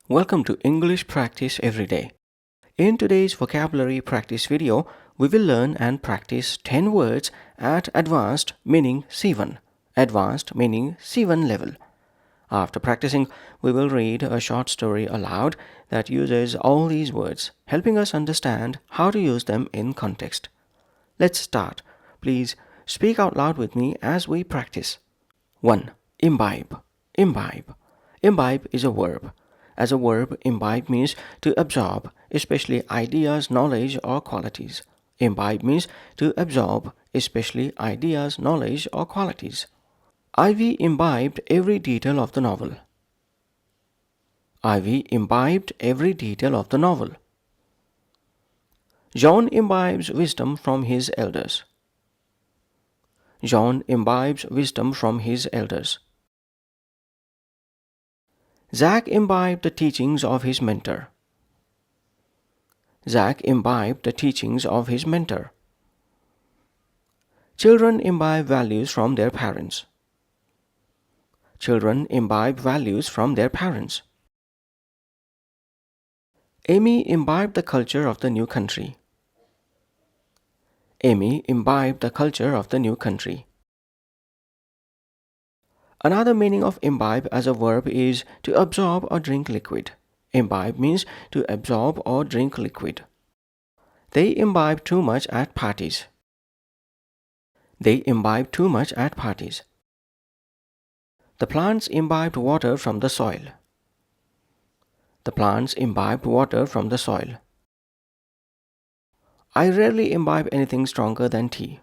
Welcome to English Practice Every Day. In today's vocabulary practice video, we will learn and practice 10 words at advanced meaning C1. Advanced meaning C1 level. After practicing, we will read a short story aloud that uses all these words, helping us understand how to use them in context. Let's start. Please speak out loud with me as we practice. 1. Imbibe. Imbibe. Imbibe is a verb. As a verb, imbibe means to absorb, especially ideas, knowledge, or qualities. Imbibe means to absorb, especially ideas, knowledge, or qualities. Ivy imbibed every detail of the novel. Ivy imbibed every detail of the novel. John imbibes wisdom from his elders. John imbibes wisdom from his elders. Zach imbibed the teachings of his mentor. Zach imbibed the teachings of his mentor. Children imbibe values from their parents. Children imbibe values from their parents. Amy imbibed the culture of the new country. Amy imbibed the culture of the new country. Another meaning of imbibe as a verb is to absorb or drink liquid. Imbibe means to absorb or drink liquid. They imbibe too much at parties. They imbibe too much at parties. The plants imbibed water from the soil. The plants imbibed water from the soil. I rarely imbibe anything stronger than tea.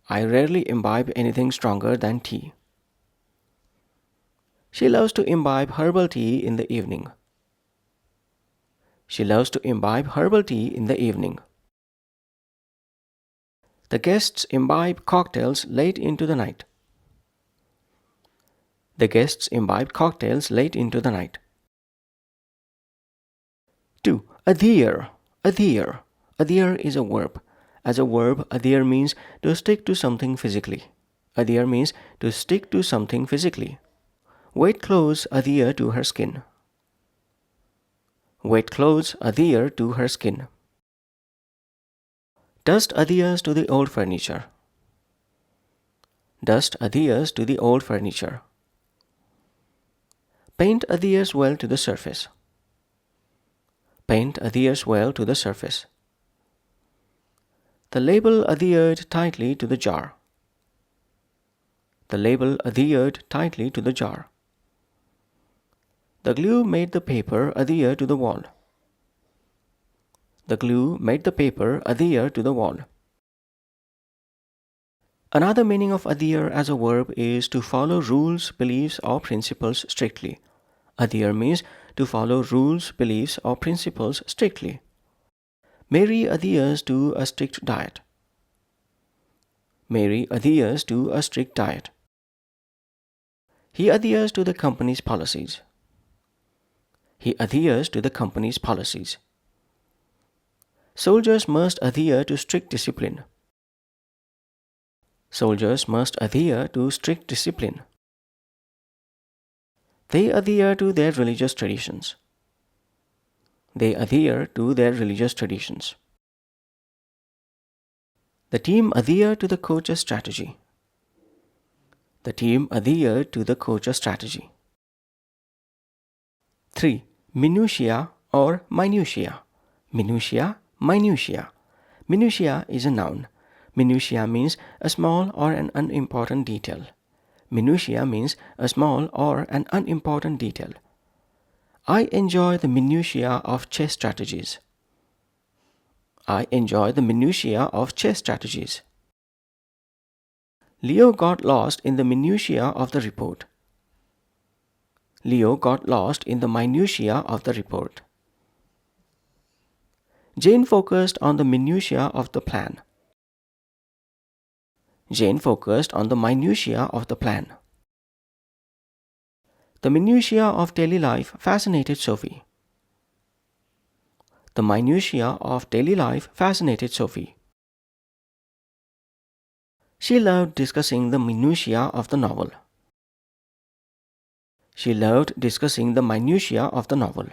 I rarely imbibe anything stronger than tea. She loves to imbibe herbal tea in the evening. She loves to imbibe herbal tea in the evening. The guests imbibe cocktails late into the night. The guests imbibe cocktails late into the night. 2. Adhere. Adhere. Adhere is a verb. As a verb, adhere means to stick to something physically. Adhere means to stick to something physically. Wet clothes adhere to her skin. Wet clothes adhere to her skin. Dust adheres to the old furniture. Dust adheres to the old furniture. Paint adheres well to the surface. Paint adheres well to the surface. The label adhered tightly to the jar. The label adhered tightly to the jar. The glue made the paper adhere to the wall. The glue made the paper adhere to the wall. Another meaning of adhere as a verb is to follow rules, beliefs, or principles strictly. Adhere means to follow rules, beliefs, or principles strictly. Mary adheres to a strict diet. Mary adheres to a strict diet. He adheres to the company's policies. He adheres to the company's policies. Soldiers must adhere to strict discipline. Soldiers must adhere to strict discipline. They adhere to their religious traditions. They adhere to their religious traditions. The team adhere to the coach's strategy. The team adhere to the coach's strategy. 3. Minutia or minutia. Minutia, minutia. Minutia is a noun. Minutia means a small or an unimportant detail. Minutia means a small or an unimportant detail. I enjoy the minutia of chess strategies. I enjoy the minutia of chess strategies. Leo got lost in the minutia of the report. Leo got lost in the minutia of the report. Jane focused on the minutia of the plan. Jane focused on the minutia of the plan. The minutia of daily life fascinated Sophie. The minutia of daily life fascinated Sophie. She loved discussing the minutia of the novel. She loved discussing the minutia of the novel.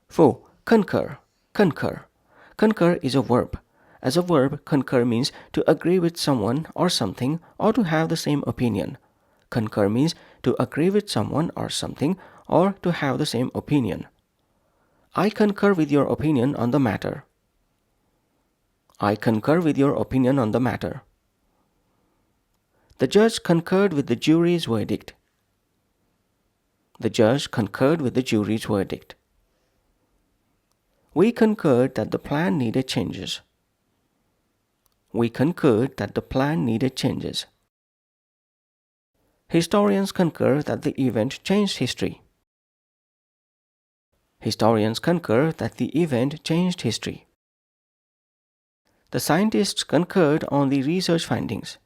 4. Concur. Concur. Concur is a verb. As a verb, concur means to agree with someone or something or to have the same opinion. Concur means to agree with someone or something or to have the same opinion. I concur with your opinion on the matter. I concur with your opinion on the matter. The judge concurred with the jury's verdict. The judge concurred with the jury's verdict. We concurred that the plan needed changes. We concurred that the plan needed changes. Historians concur that the event changed history. Historians concur that the event changed history. The scientists concurred on the research findings.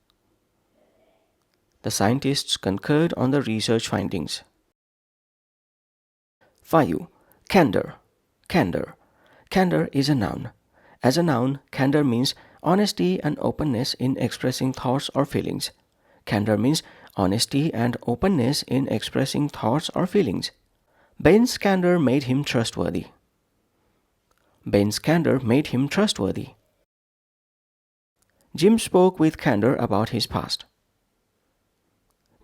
The scientists concurred on the research findings. 5. Candor. Candor. Candor is a noun. As a noun, candor means honesty and openness in expressing thoughts or feelings. Candor means honesty and openness in expressing thoughts or feelings. Ben's candor made him trustworthy. Ben's candor made him trustworthy. Jim spoke with candor about his past.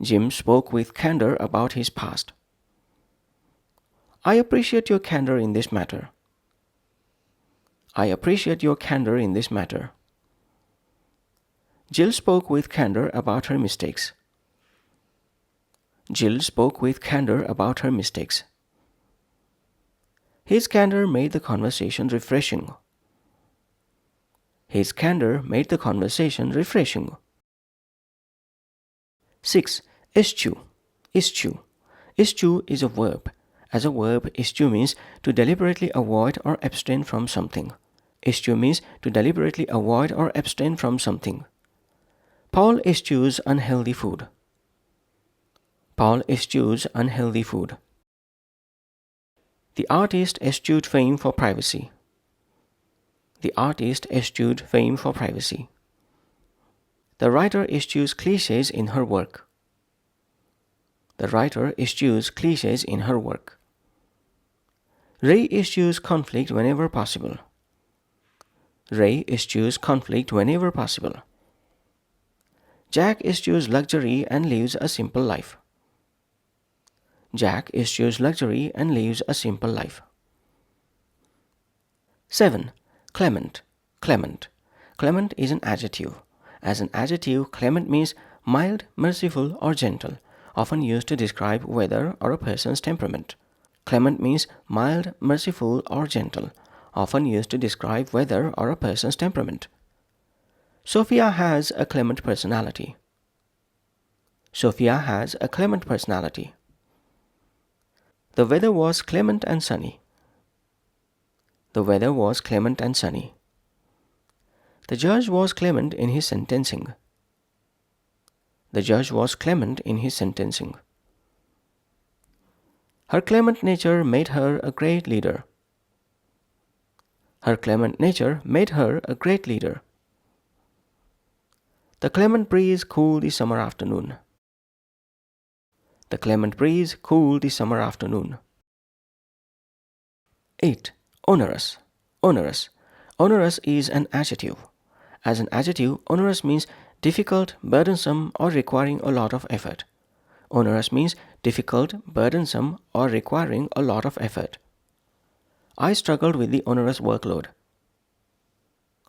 Jim spoke with candor about his past. I appreciate your candor in this matter. I appreciate your candor in this matter. Jill spoke with candor about her mistakes. Jill spoke with candor about her mistakes. His candor made the conversation refreshing. His candor made the conversation refreshing. 6. Eschew. Eschew. Eschew is a verb. As a verb, eschew means to deliberately avoid or abstain from something. Eschew means to deliberately avoid or abstain from something. Paul eschews unhealthy food. Paul eschews unhealthy food. The artist eschewed fame for privacy. The artist eschewed fame for privacy. The writer eschews cliches in her work. The writer eschews cliches in her work. Ray eschews conflict whenever possible. Ray eschews conflict whenever possible. Jack eschews luxury and lives a simple life. Jack eschews luxury and lives a simple life. 7. Clement. Clement. Clement is an adjective. As an adjective, clement means mild, merciful, or gentle, often used to describe weather or a person's temperament. Clement means mild, merciful, or gentle, often used to describe weather or a person's temperament. Sophia has a clement personality. Sophia has a clement personality. The weather was clement and sunny. The weather was clement and sunny. The judge was clement in his sentencing. The judge was clement in his sentencing. Her clement nature made her a great leader. Her clement nature made her a great leader. The clement breeze cooled the summer afternoon. The clement breeze cooled the summer afternoon. 8. Onerous. Onerous. Onerous is an adjective. As an adjective, onerous means difficult, burdensome, or requiring a lot of effort. Onerous means difficult, burdensome, or requiring a lot of effort. I struggled with the onerous workload.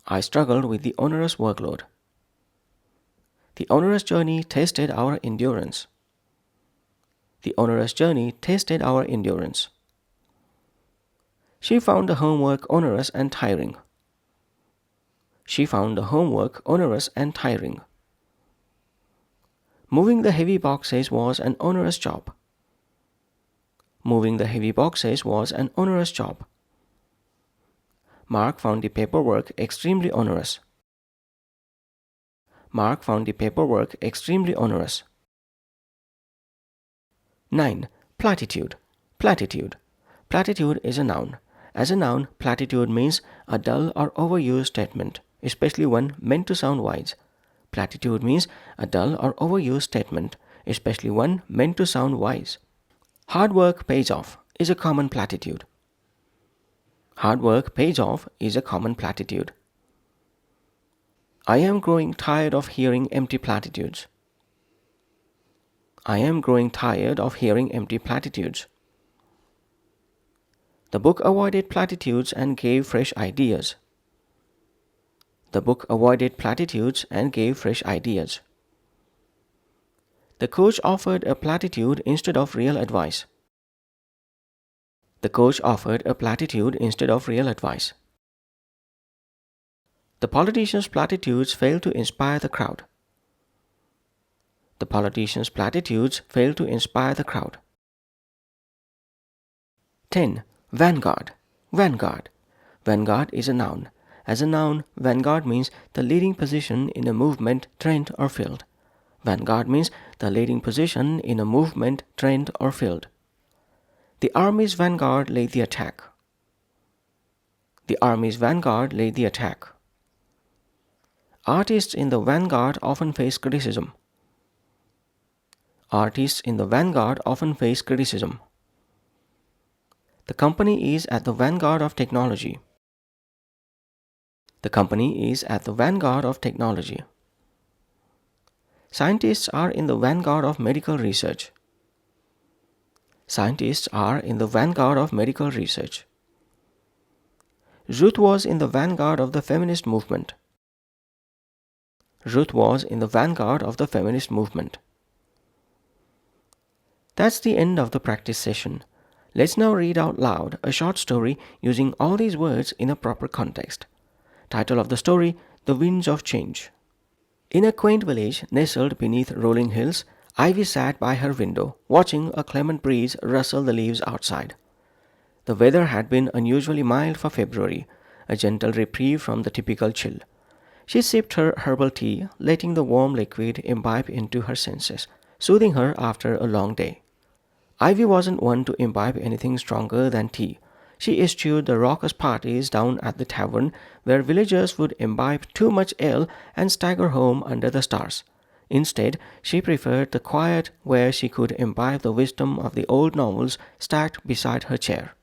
I struggled with the onerous workload. The onerous journey tested our endurance. The onerous journey tested our endurance. She found the homework onerous and tiring. She found the homework onerous and tiring. Moving the heavy boxes was an onerous job. Moving the heavy boxes was an onerous job. Mark found the paperwork extremely onerous. Mark found the paperwork extremely onerous. 9. Platitude. Platitude. Platitude is a noun. As a noun, platitude means a dull or overused statement, especially one meant to sound wise. Platitude means a dull or overused statement, especially one meant to sound wise. Hard work pays off is a common platitude. Hard work pays off is a common platitude. I am growing tired of hearing empty platitudes. I am growing tired of hearing empty platitudes. The book avoided platitudes and gave fresh ideas. The book avoided platitudes and gave fresh ideas. The coach offered a platitude instead of real advice. The coach offered a platitude instead of real advice. The politician's platitudes failed to inspire the crowd. The politician's platitudes failed to inspire the crowd. 10. Vanguard. Vanguard. Vanguard is a noun. As a noun, vanguard means the leading position in a movement, trend, or field. Vanguard means the leading position in a movement, trend, or field. The army's vanguard led the attack. The army's vanguard led the attack. Artists in the vanguard often face criticism. Artists in the vanguard often face criticism. The company is at the vanguard of technology. The company is at the vanguard of technology. Scientists are in the vanguard of medical research. Scientists are in the vanguard of medical research. Ruth was in the vanguard of the feminist movement. Ruth was in the vanguard of the feminist movement. That's the end of the practice session. Let's now read out loud a short story using all these words in a proper context. Title of the story, The Winds of Change. In a quaint village nestled beneath rolling hills, Ivy sat by her window, watching a Clement breeze rustle the leaves outside. The weather had been unusually mild for February, a gentle reprieve from the typical chill. She sipped her herbal tea, letting the warm liquid imbibe into her senses, soothing her after a long day. Ivy wasn't one to imbibe anything stronger than tea. She eschewed the raucous parties down at the tavern where villagers would imbibe too much ale and stagger home under the stars. Instead, she preferred the quiet where she could imbibe the wisdom of the old novels stacked beside her chair.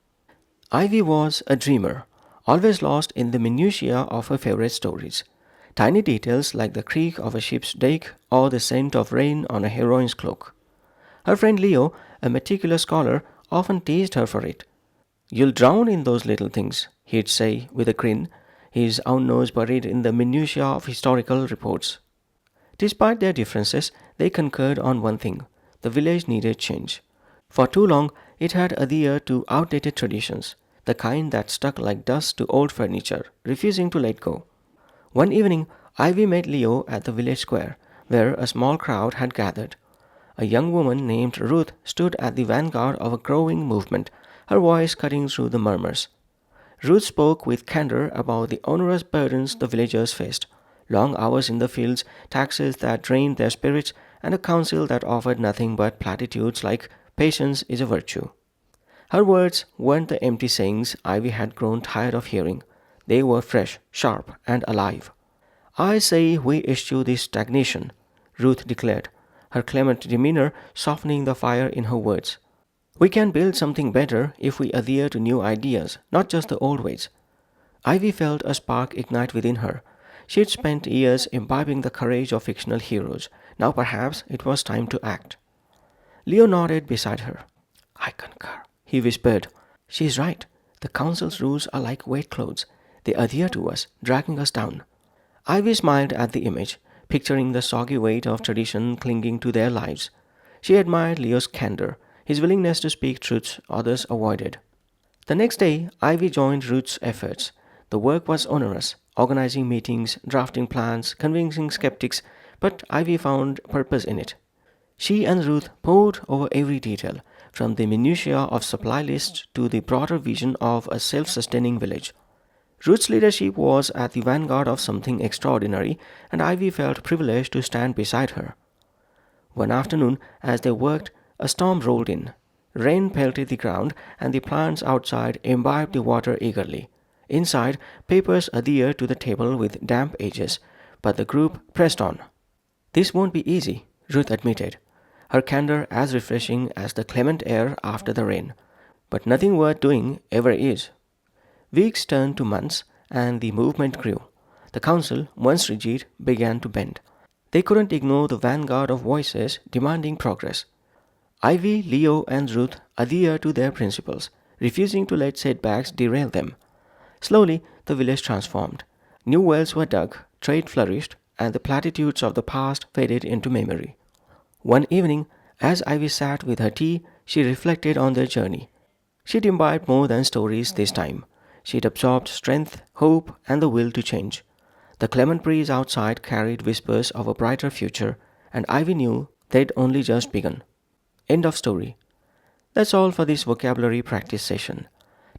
Ivy was a dreamer, always lost in the minutia of her favorite stories. Tiny details like the creak of a ship's deck or the scent of rain on a heroine's cloak. Her friend Leo, a meticulous scholar, often teased her for it. "You'll drown in those little things," he'd say with a grin, his own nose buried in the minutia of historical reports. Despite their differences, they concurred on one thing: the village needed change. For too long, it had adhered to outdated traditions, the kind that stuck like dust to old furniture, refusing to let go. One evening, Ivy met Leo at the village square, where a small crowd had gathered. A young woman named Ruth stood at the vanguard of a growing movement, her voice cutting through the murmurs. Ruth spoke with candor about the onerous burdens the villagers faced: long hours in the fields, taxes that drained their spirits, and a council that offered nothing but platitudes like "patience is a virtue." Her words weren't the empty sayings Ivy had grown tired of hearing. They were fresh, sharp, and alive. "I say we eschew this stagnation," Ruth declared, her Clement demeanor softening the fire in her words. "We can build something better if we adhere to new ideas, not just the old ways." Ivy felt a spark ignite within her. She'd spent years imbibing the courage of fictional heroes. Now perhaps it was time to act. Leo nodded beside her. "I concur," he whispered. "She's right. The council's rules are like wet clothes. They adhere to us, dragging us down." Ivy smiled at the image, picturing the soggy weight of tradition clinging to their lives. She admired Leo's candor, his willingness to speak truths others avoided. The next day, Ivy joined Ruth's efforts. The work was onerous, organizing meetings, drafting plans, convincing skeptics, but Ivy found purpose in it. She and Ruth pored over every detail, from the minutiae of supply lists to the broader vision of a self-sustaining village. Ruth's leadership was at the vanguard of something extraordinary, and Ivy felt privileged to stand beside her. One afternoon, as they worked, a storm rolled in. Rain pelted the ground, and the plants outside imbibed the water eagerly. Inside, papers adhered to the table with damp edges, but the group pressed on. "This won't be easy," Ruth admitted. her candor as refreshing as the Clement air after the rain. But nothing worth doing ever is. Weeks turned to months, and the movement grew. The council, once rigid, began to bend. They couldn't ignore the vanguard of voices demanding progress. Ivy, Leo, and Ruth adhere to their principles, refusing to let setbacks derail them. Slowly, the village transformed. New wells were dug, trade flourished, and the platitudes of the past faded into memory. One evening, as Ivy sat with her tea, she reflected on their journey. She'd imbibed more than stories this time. She'd absorbed strength, hope, and the will to change. The Clement breeze outside carried whispers of a brighter future, and Ivy knew they'd only just begun. End of story. That's all for this vocabulary practice session.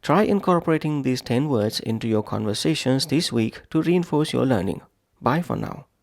Try incorporating these 10 words into your conversations this week to reinforce your learning. Bye for now.